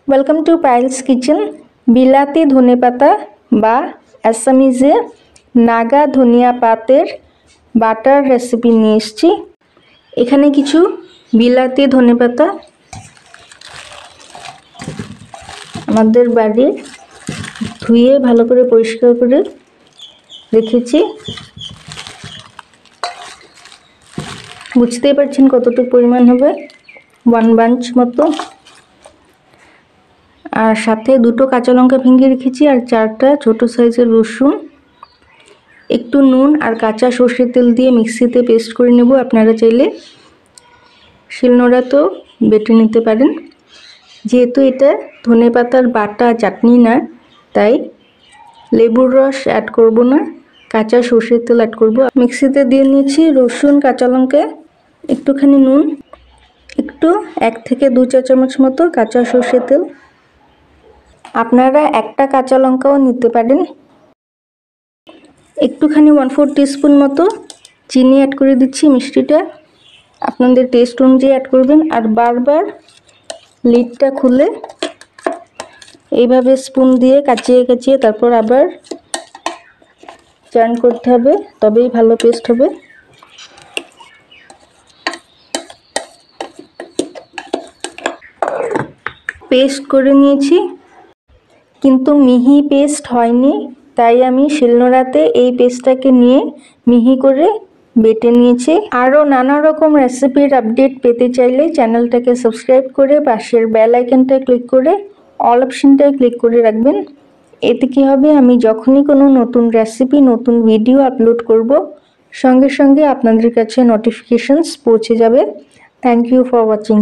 Welcome to Payel's kitchen. বিলাতি ধনেপাতা বা অ্যাসামিজে নাগা ধনিয়া পাতের বাটার রেসিপি নিয়ে এসেছি। এখানে কিছু বিলাতি ধনেপাতা আমাদের বাড়ির ধুয়ে ভালো করে পরিষ্কার করে রেখেছি। বুঝতেই পারছেন কতটুকু পরিমাণ হবে, 1 বাঞ্চ মতো। আর সাথে 2টো কাঁচা লঙ্কা ভেঙে রেখেছি আর 4টা ছোট সাইজের রসুন। একটু নুন আর কাঁচা সর্ষের তেল দিয়ে মিক্সিতে পেস্ট করে নেব। আপনারা চাইলে শিলনোড়াতেও বেটে নিতে পারেন। যেহেতু এটা ধনেপাতার বাটা চাটনি না, তাই লেবুর রস অ্যাড করব না, কাঁচা সর্ষের তেল অ্যাড করব। মিক্সিতে দিয়ে নিয়েছি রসুন, কাঁচা লঙ্কা, একটুখানি নুন, একটু 1 থেকে 2 চা চামচ মতো কাঁচা সর্ষের তেল। আপনারা একটা কাঁচা লঙ্কাও নিতে পারেন। একটুখানি 1/4 টিস্পুন মতো চিনি অ্যাড করে দিচ্ছি। মিষ্টিটা আপনাদের টেস্ট অনুযায়ী অ্যাড করবেন। আর বারবার লিডটা খুলে এইভাবে স্পুন দিয়ে কাচিয়ে কাচিয়ে তারপর আবার চার্ন করতে হবে, তবেই ভালো পেস্ট হবে। পেস্ট করে নিয়েছি, কিন্তু মিহি পেস্ট হয়নি, তাই আমি শিলনোড়াতে এই পেস্টটাকে নিয়ে মিহি করে বেটে নিয়েছি। আরও নানা রকম রেসিপির আপডেট পেতে চাইলে চ্যানেলটাকে সাবস্ক্রাইব করে পাশের বেল আইকনটা ক্লিক করে অল অপশনটায় ক্লিক করে রাখবেন। এতে কি হবে, আমি যখনই কোনো নতুন রেসিপি, নতুন ভিডিও আপলোড করব, সঙ্গে সঙ্গে আপনাদের কাছে নোটিফিকেশনস পৌঁছে যাবে। Thank you for watching.